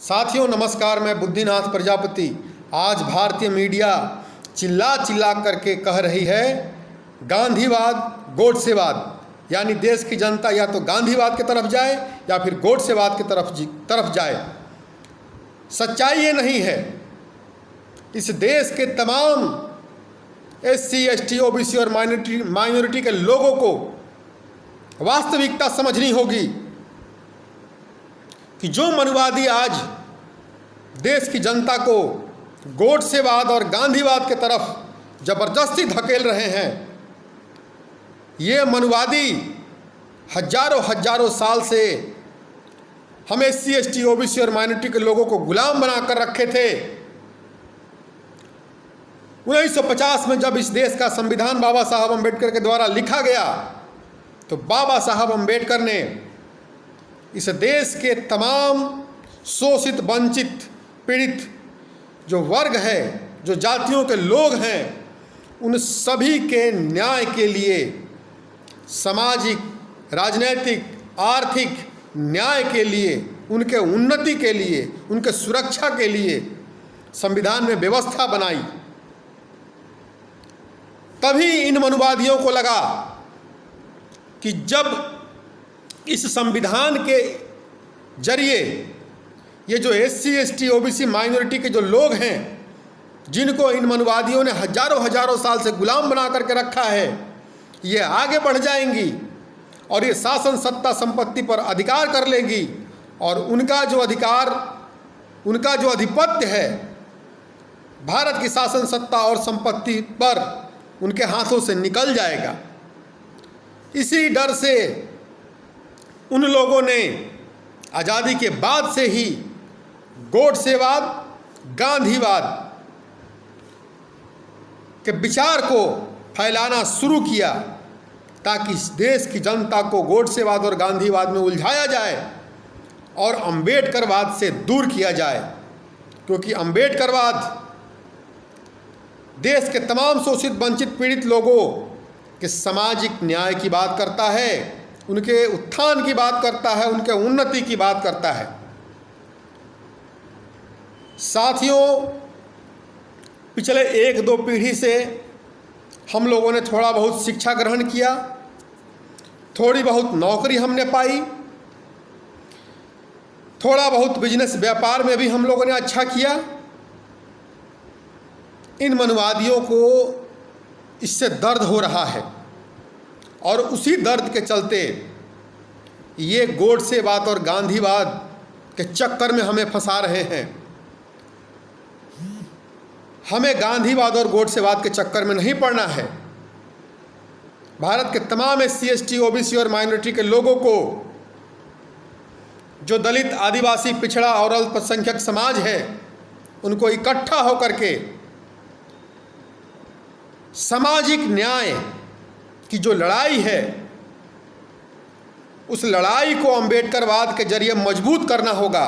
साथियों नमस्कार, मैं बुद्धिनाथ प्रजापति। आज भारतीय मीडिया चिल्ला चिल्ला करके कह रही है गांधीवाद गोडसेवाद, यानी देश की जनता या तो गांधीवाद की तरफ जाए या फिर गोडसेवाद की तरफ जाए। सच्चाई ये नहीं है। इस देश के तमाम SC, ST, OBC और माइनॉरिटी के लोगों को वास्तविकता समझनी होगी कि जो मनुवादी आज देश की जनता को गोडसेवाद और गांधीवाद के तरफ जबरदस्ती धकेल रहे हैं, ये मनुवादी हजारों साल से हम SC, ST, OBC और माइनॉरिटी के लोगों को गुलाम बनाकर रखे थे। 1950 में जब इस देश का संविधान बाबा साहब अम्बेडकर के द्वारा लिखा गया तो बाबा साहब अम्बेडकर ने इस देश के तमाम शोषित, वंचित, पीड़ित जो वर्ग है, जो जातियों के लोग हैं, उन सभी के न्याय के लिए, सामाजिक, राजनैतिक, आर्थिक न्याय के लिए, उनके उन्नति के लिए, उनके सुरक्षा के लिए संविधान में व्यवस्था बनाई। तभी इन मनुवादियों को लगा कि जब इस संविधान के जरिए ये जो SC, ST, OBC माइनॉरिटी के जो लोग हैं, जिनको इन मनुवादियों ने हजारों साल से गुलाम बना करके रखा है, ये आगे बढ़ जाएंगी और ये शासन, सत्ता, संपत्ति पर अधिकार कर लेगी और उनका जो अधिकार, उनका जो आधिपत्य है भारत की शासन, सत्ता और संपत्ति पर उनके हाथों से निकल जाएगा। इसी डर से उन लोगों ने आज़ादी के बाद से ही गोडसेवाद, गांधीवाद के विचार को फैलाना शुरू किया ताकि इस देश की जनता को गोडसेवाद और गांधीवाद में उलझाया जाए और अम्बेडकरवाद से दूर किया जाए। क्योंकि अम्बेडकरवाद देश के तमाम शोषित, वंचित, पीड़ित लोगों के सामाजिक न्याय की बात करता है, उनके उत्थान की बात करता है, उनके उन्नति की बात करता है। साथियों, पिछले 1-2 पीढ़ी से हम लोगों ने थोड़ा बहुत शिक्षा ग्रहण किया, थोड़ी बहुत नौकरी हमने पाई, थोड़ा बहुत बिजनेस, व्यापार में भी हम लोगों ने अच्छा किया। इन मनुवादियों को इससे दर्द हो रहा है और उसी दर्द के चलते ये गोडसेवाद और गांधीवाद के चक्कर में हमें फंसा रहे हैं। हमें गांधीवाद और गोडसेवाद के चक्कर में नहीं पड़ना है। भारत के तमाम SC, ST, OBC और माइनॉरिटी के लोगों को, जो दलित, आदिवासी, पिछड़ा और अल्पसंख्यक समाज है, उनको इकट्ठा होकर के सामाजिक न्याय की जो लड़ाई है, उस लड़ाई को अम्बेडकरवाद के जरिए मजबूत करना होगा।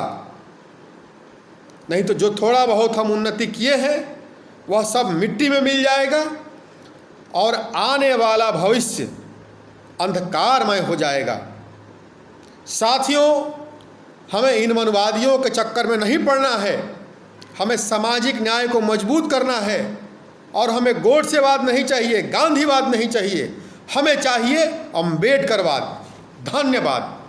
नहीं तो जो थोड़ा बहुत हम उन्नति किए हैं वह सब मिट्टी में मिल जाएगा और आने वाला भविष्य अंधकारमय हो जाएगा। साथियों, हमें इन मनुवादियों के चक्कर में नहीं पड़ना है। हमें सामाजिक न्याय को मजबूत करना है और हमें गोडसेवाद नहीं चाहिए, गांधीवाद नहीं चाहिए, हमें चाहिए अम्बेडकरवाद। धन्यवाद।